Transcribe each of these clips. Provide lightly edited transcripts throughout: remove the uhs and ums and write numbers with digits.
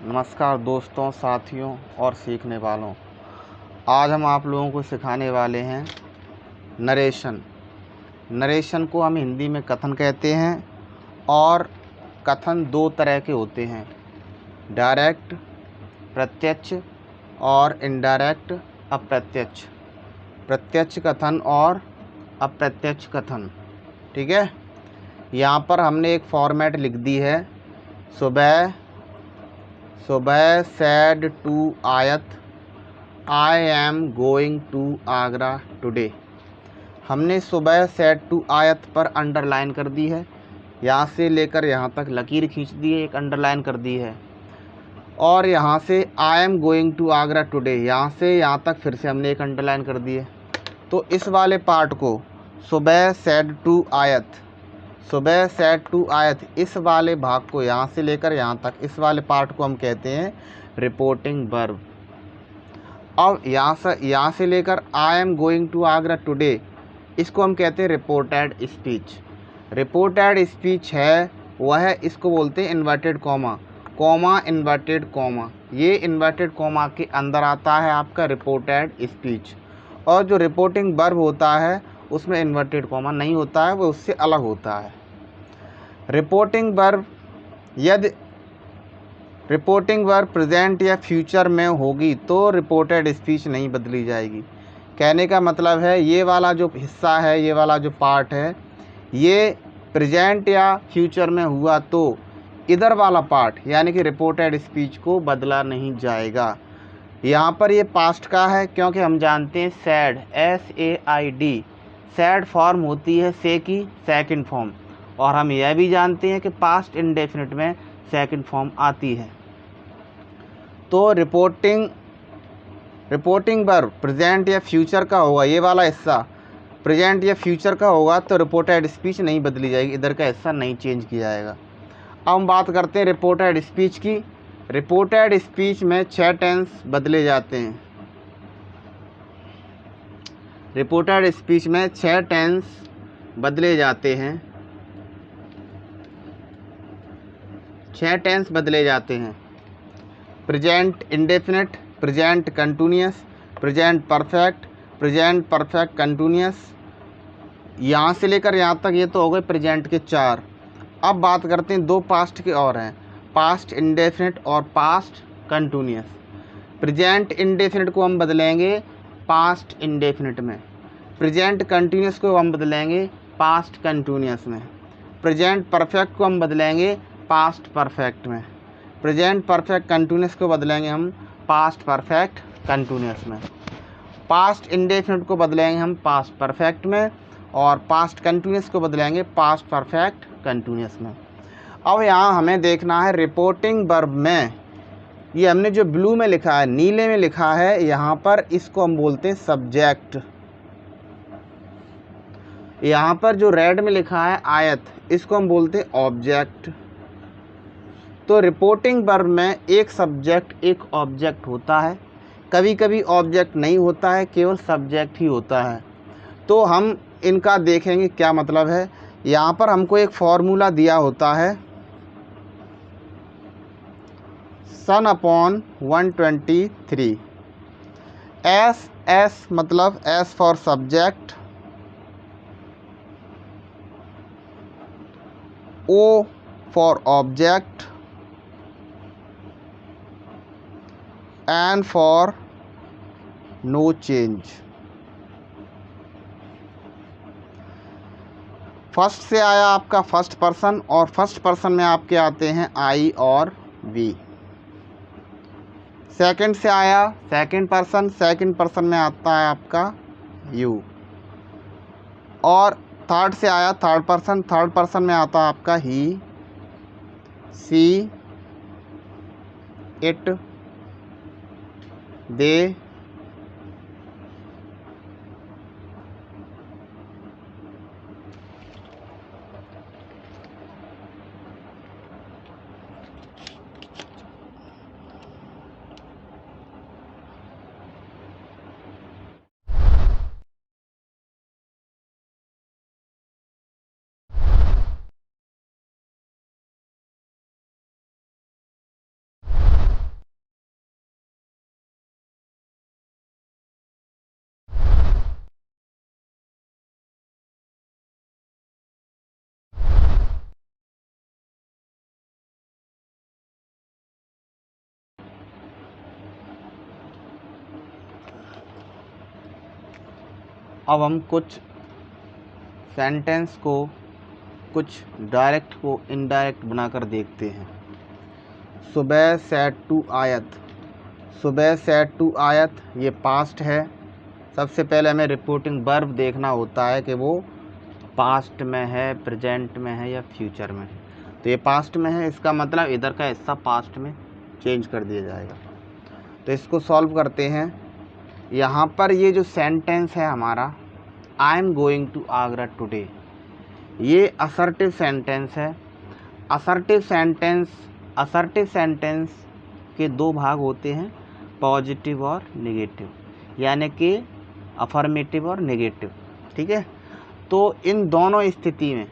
नमस्कार दोस्तों, साथियों और सीखने वालों। आज हम आप लोगों को सिखाने वाले हैं नरेशन। नरेशन को हम हिंदी में कथन कहते हैं और कथन दो तरह के होते हैं, डायरेक्ट प्रत्यक्ष और इनडायरेक्ट अप्रत्यक्ष। प्रत्यक्ष कथन और अप्रत्यक्ष कथन, ठीक है। यहाँ पर हमने एक फॉर्मेट लिख दी है, सुबह said to Ayat I am going to Agra today. हमने सुबह सैड टू आयत पर अंडरलाइन कर दी है, यहाँ से लेकर यहाँ तक लकीर खींच दी है, एक अंडरलाइन कर दी है। और यहाँ से I am going to Agra today, यहाँ से यहाँ तक फिर से हमने एक अंडरलाइन कर दी है। तो इस वाले पार्ट को सुबह सैड टू आयत, इस वाले भाग को यहाँ से लेकर यहाँ तक, इस वाले पार्ट को हम कहते हैं रिपोर्टिंग वर्ब। अब यहाँ से लेकर I am going to Agra today, इसको हम कहते हैं रिपोर्टेड स्पीच। रिपोर्टेड स्पीच है वह है, इसको बोलते हैं इन्वर्टेड कॉमा, इन्वर्टेड कॉमा। ये इन्वर्टेड कॉमा के अंदर आता है आपका रिपोर्टेड स्पीच। और जो रिपोर्टिंग वर्ब होता है उसमें इन्वर्टेड कॉमा नहीं होता है, वो उससे अलग होता है। रिपोर्टिंग वर्ब, यदि रिपोर्टिंग वर्ब प्रेजेंट या फ्यूचर में होगी तो रिपोर्टेड स्पीच नहीं बदली जाएगी। कहने का मतलब है ये वाला जो हिस्सा है, ये वाला जो पार्ट है, ये प्रेजेंट या फ्यूचर में हुआ तो इधर वाला पार्ट यानी कि रिपोर्टेड स्पीच को बदला नहीं जाएगा। यहाँ पर ये पास्ट का है क्योंकि हम जानते हैं सैड, SAID, सैड फॉर्म होती है से की सेकंड फॉर्म, और हम यह भी जानते हैं कि पास्ट इंडेफिनिट में सेकंड फॉर्म आती है। तो रिपोर्टिंग वर्ब प्रेजेंट या फ्यूचर का होगा, ये वाला हिस्सा प्रेजेंट या फ्यूचर का होगा तो रिपोर्टेड स्पीच नहीं बदली जाएगी, इधर का हिस्सा नहीं चेंज किया जाएगा। अब हम बात करते हैं रिपोर्टेड स्पीच की। रिपोर्टेड स्पीच में 6 टेंस बदले जाते हैं। रिपोर्टेड स्पीच में 6 टेंस बदले जाते हैं, 6 टेंस बदले जाते हैं। Present indefinite, present continuous, present perfect continuous. यहाँ से लेकर यहाँ तक ये तो हो गए प्रेजेंट के 4। अब बात करते हैं 2 पास्ट के और हैं, पास्ट इंडेफिनिट और पास्ट कंटिन्यूअस। प्रेजेंट इंडेफिनिट को हम बदलेंगे पास्ट इंडेफिनिट में, प्रेजेंट कंटिन्यूअस को हम बदलेंगे पास्ट कंटिन्यूअस में, प्रेजेंट परफेक्ट को हम बदलेंगे पास्ट परफेक्ट में, प्रेजेंट परफेक्ट कंटिन्यूअस को बदलेंगे हम पास्ट परफेक्ट कंटिन्यूअस में, पास्ट इंडेफिनिट को बदलेंगे हम पास्ट परफेक्ट में, और पास्ट कंटिन्यूअस को बदलेंगे पास्ट परफेक्ट कंटिन्यूअस में। अब यहाँ हमें देखना है रिपोर्टिंग वर्ब में, ये हमने जो ब्लू में लिखा है, नीले में लिखा है, यहाँ पर इसको हम बोलते हैं सब्जेक्ट। यहाँ पर जो रेड में लिखा है आयत, इसको हम बोलते हैं ऑब्जेक्ट। तो रिपोर्टिंग वर्ब में एक सब्जेक्ट एक ऑब्जेक्ट होता है, कभी कभी ऑब्जेक्ट नहीं होता है, केवल सब्जेक्ट ही होता है। तो हम इनका देखेंगे क्या मतलब है। यहाँ पर हमको एक फॉर्मूला दिया होता है, सन अपॉन 123। एस मतलब S for subject, O for object, N for no change. First से आया आपका फर्स्ट पर्सन, और फर्स्ट पर्सन में आपके आते हैं आई और वी। सेकंड से आया सेकंड पर्सन में आता है आपका यू। और थर्ड से आया थर्ड पर्सन में आता है आपका ही, सी, इट, दे, अब हम कुछ सेंटेंस को, कुछ डायरेक्ट को इनडायरेक्ट बनाकर देखते हैं। सुबह सेड टू आयत, सुबह सेड टू आयत ये पास्ट है। सबसे पहले हमें रिपोर्टिंग वर्ब देखना होता है कि वो पास्ट में है, प्रेजेंट में है या फ्यूचर में है। तो ये पास्ट में है, इसका मतलब इधर का हिस्सा पास्ट में चेंज कर दिया जाएगा। तो इसको सॉल्व करते हैं। यहाँ पर ये जो सेंटेंस है हमारा, I am going to Agra today, ये असर्टिव सेंटेंस है। असर्टिव सेंटेंस के दो भाग होते हैं, पॉजिटिव और नेगेटिव, यानी कि अफर्मेटिव और नेगेटिव। ठीक है, तो इन दोनों स्थिति में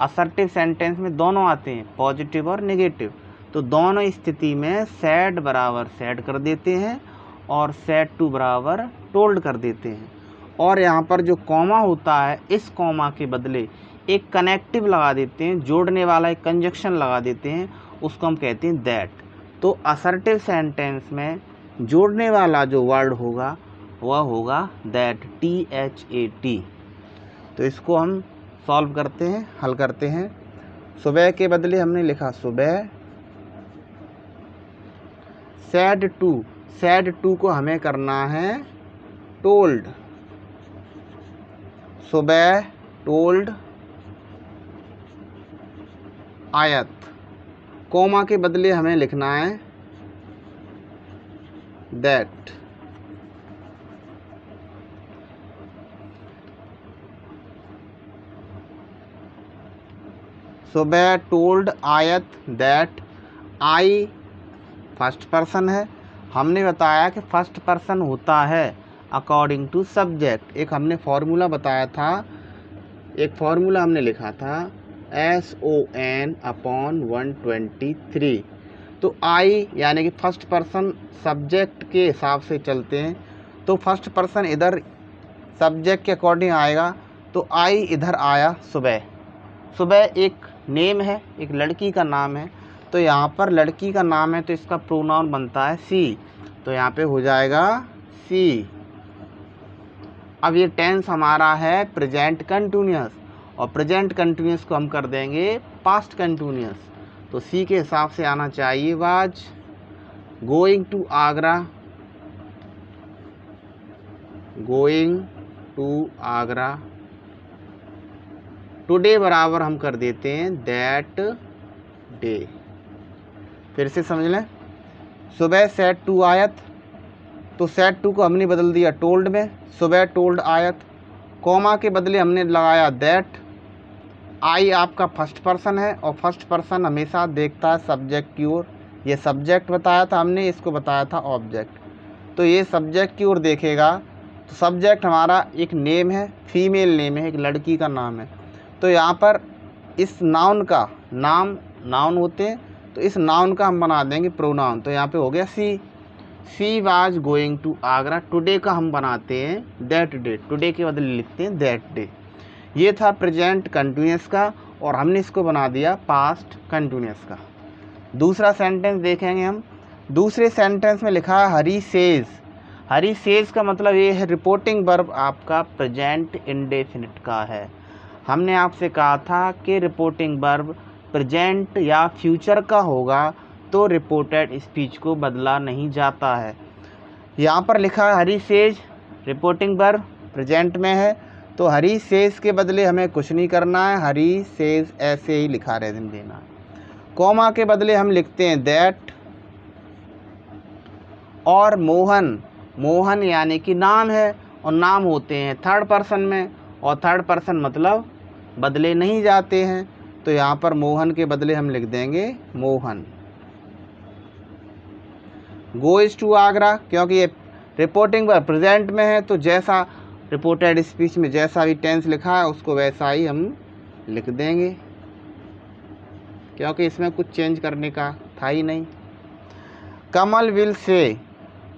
असर्टिव सेंटेंस में दोनों आते हैं, पॉजिटिव और नेगेटिव। तो दोनों स्थिति में सैड बराबर सैड कर देते हैं और सैड टू बराबर टोल्ड कर देते हैं। और यहाँ पर जो कॉमा होता है, इस कॉमा के बदले एक कनेक्टिव लगा देते हैं, जोड़ने वाला एक कंजक्शन लगा देते हैं, उसको हम कहते हैं दैट। तो असर्टिव सेंटेंस में जोड़ने वाला जो वर्ड होगा वह होगा दैट, THAT। तो इसको हम सॉल्व करते हैं, हल करते हैं। सुबह के बदले हमने लिखा सुबह, सैड टू को हमें करना है टोल्ड, सुबह टोल्ड आयत। कोमा के बदले हमें लिखना है दैट। सुबह टोल्ड आयत दैट आई फर्स्ट पर्सन है। हमने बताया कि फर्स्ट पर्सन होता है अकॉर्डिंग टू सब्जेक्ट। एक हमने फॉर्मूला बताया था, एक फॉर्मूला हमने लिखा था SON/123। तो आई यानी कि फर्स्ट पर्सन सब्जेक्ट के हिसाब से चलते हैं, तो फर्स्ट पर्सन इधर सब्जेक्ट के अकॉर्डिंग आएगा। तो आई इधर आया सुबह। सुबह एक नेम है, एक लड़की का नाम है, तो यहाँ पर लड़की का नाम है तो इसका प्रोनाउन बनता है सी, तो यहाँ पे हो जाएगा सी। अब ये टेंस हमारा है प्रेजेंट कंटिन्यूअस, और प्रेजेंट कंटिन्यूअस को हम कर देंगे पास्ट कंटिन्यूअस। तो सी के हिसाब से आना चाहिए was going to Agra, going to Agra. Today बराबर हम कर देते हैं दैट डे। फिर से समझ लें, सुबह सेड टू आयत, तो सेड टू को हमने बदल दिया टोल्ड में, सुबह टोल्ड आयत। कॉमा के बदले हमने लगाया दैट। आई आपका फर्स्ट पर्सन है और फर्स्ट पर्सन हमेशा देखता है सब्जेक्ट की ओर। ये सब्जेक्ट बताया था हमने, इसको बताया था ऑब्जेक्ट। तो ये सब्जेक्ट की ओर देखेगा, तो सब्जेक्ट हमारा एक नेम है, फीमेल नेम है, एक लड़की का नाम है। तो यहाँ पर इस नाउन का, नाउन होते हैं, तो इस नाउन का हम बना देंगे प्रोनाउन। तो यहाँ पे हो गया she was going to Agra. Today का हम बनाते हैं दैट डे, टुडे के बदले लिखते हैं दैट डे। ये था प्रेजेंट कंटिन्यूअस का, और हमने इसको बना दिया पास्ट कंटिन्यूअस का। दूसरा सेंटेंस देखेंगे हम। दूसरे सेंटेंस में लिखा है हरी सेज। हरी सेज का मतलब ये है रिपोर्टिंग वर्ब आपका प्रेजेंट इंडेफिनिट का है। हमने आपसे कहा था कि रिपोर्टिंग वर्ब प्रेजेंट या फ्यूचर का होगा तो रिपोर्टेड स्पीच को बदला नहीं जाता है। यहाँ पर लिखा है हरी सेज, रिपोर्टिंग वर्ब प्रेजेंट में है, तो हरी सेज के बदले हमें कुछ नहीं करना है, हरी सेज ऐसे ही लिखा रह देना। कॉमा के बदले हम लिखते हैं दैट। और मोहन यानी कि नाम है, और नाम होते हैं थर्ड पर्सन में, और थर्ड पर्सन मतलब बदले नहीं जाते हैं। तो यहाँ पर मोहन के बदले हम लिख देंगे मोहन। गोइज टू आगरा, क्योंकि ये रिपोर्टिंग वर्ब प्रेजेंट में है, तो जैसा रिपोर्टेड स्पीच में जैसा भी टेंस लिखा है उसको वैसा ही हम लिख देंगे, क्योंकि इसमें कुछ चेंज करने का था ही नहीं। कमल विल से,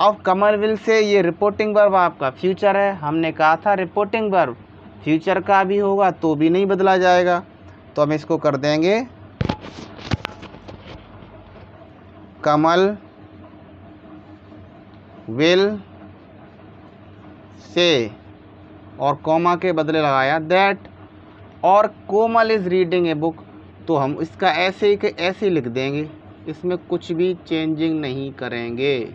अब कमल विल से ये रिपोर्टिंग वर्ब आपका फ्यूचर है। हमने कहा था रिपोर्टिंग वर्ब फ्यूचर का भी होगा तो भी नहीं बदला जाएगा, तो हम इसको कर देंगे कमल विल से। और कॉमा के बदले लगाया दैट, और कोमल इज़ रीडिंग ए बुक, तो हम इसका ऐसे ही के ऐसे ही लिख देंगे, इसमें कुछ भी चेंजिंग नहीं करेंगे।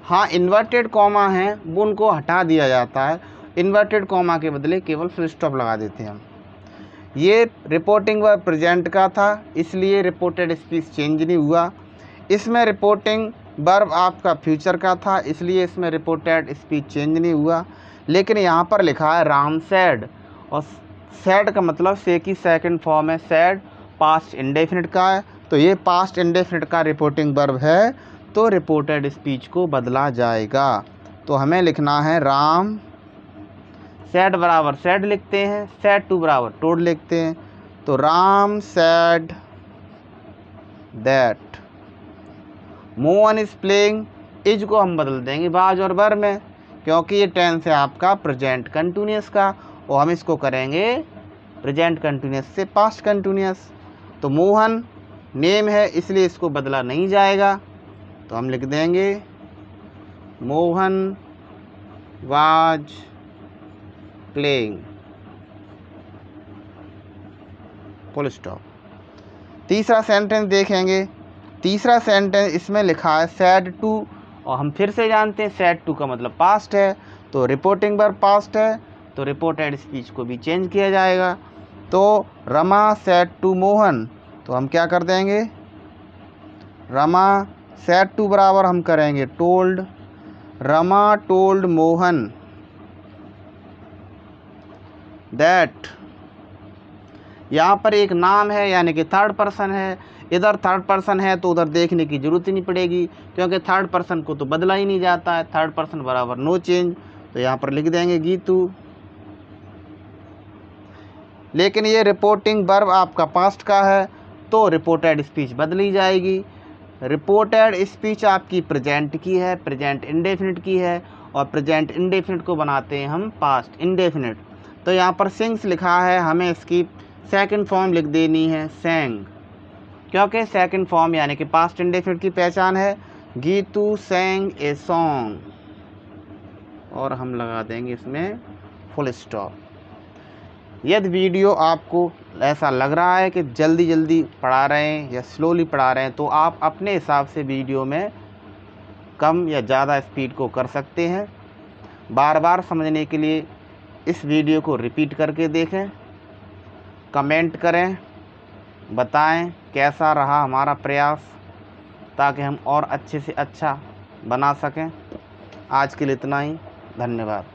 हाँ, इन्वर्टेड कॉमा है वो उनको हटा दिया जाता है, इन्वर्टेड कॉमा के बदले केवल फुल स्टॉप लगा देते हैं हम। ये रिपोर्टिंग वर्ब प्रेजेंट का था, इसलिए रिपोर्टेड स्पीच चेंज नहीं हुआ। इसमें रिपोर्टिंग वर्ब आपका फ्यूचर का था, इसलिए इसमें रिपोर्टेड स्पीच चेंज नहीं हुआ। लेकिन यहाँ पर लिखा है राम सैड, और सैड का मतलब से की सेकंड फॉर्म है, सैड पास्ट इंडेफिनिट का है, तो ये पास्ट इंडेफिनिट का रिपोर्टिंग वर्ब है, तो रिपोर्टेड स्पीच को बदला जाएगा। तो हमें लिखना है राम सैड बराबर सैड लिखते हैं, सैड टू बराबर टोल्ड लिखते हैं, तो Ram sad that Mohan is playing, is को हम बदल देंगे बाज और बर में, क्योंकि ये टेंस है आपका प्रेजेंट कंटिन्यूअस का, और हम इसको करेंगे प्रेजेंट कंटिन्यूअस से पास्ट कंटिन्यूअस। तो मोहन नेम है, इसलिए इसको बदला नहीं जाएगा, तो हम लिख देंगे Mohan was playing, full stop. तीसरा सेंटेंस देखेंगे, तीसरा सेंटेंस इसमें लिखा है सैड टू, और हम फिर से जानते हैं सैड टू का मतलब पास्ट है, तो रिपोर्टिंग वर्ब पास्ट है, तो रिपोर्टेड स्पीच को भी चेंज किया जाएगा। तो रमा सैड टू मोहन, तो हम क्या कर देंगे, रमा सैड टू बराबर हम करेंगे told, Rama told Mohan that, यहाँ पर एक नाम है यानी कि थर्ड पर्सन है, इधर थर्ड पर्सन है तो उधर देखने की ज़रूरत ही नहीं पड़ेगी, क्योंकि थर्ड पर्सन को तो बदला ही नहीं जाता है, थर्ड पर्सन बराबर नो चेंज, तो यहाँ पर लिख देंगे गीतू। लेकिन ये रिपोर्टिंग वर्ब आपका पास्ट का है, तो रिपोर्टेड स्पीच बदली जाएगी। रिपोर्टेड स्पीच आपकी प्रेजेंट की है, प्रेजेंट इंडेफिनिट की है, और प्रेजेंट इंडेफिनिट को बनाते हैं हम पास्ट इंडेफिनिट। तो यहाँ पर सिंग्स लिखा है, हमें इसकी सेकंड फॉर्म लिख देनी है सेंग, क्योंकि सेकंड फॉर्म यानी कि पास्ट इंडेफिनिट की पहचान है, गीतू सेंग ए सॉन्ग, और हम लगा देंगे इसमें फुल स्टॉप। यदि वीडियो आपको ऐसा लग रहा है कि जल्दी जल्दी पढ़ा रहे हैं या स्लोली पढ़ा रहे हैं, तो आप अपने हिसाब से वीडियो में कम या ज़्यादा स्पीड को कर सकते हैं। बार बार समझने के लिए इस वीडियो को रिपीट करके देखें, कमेंट करें, बताएं कैसा रहा हमारा प्रयास, ताकि हम और अच्छे से अच्छा बना सकें। आज के लिए इतना ही, धन्यवाद।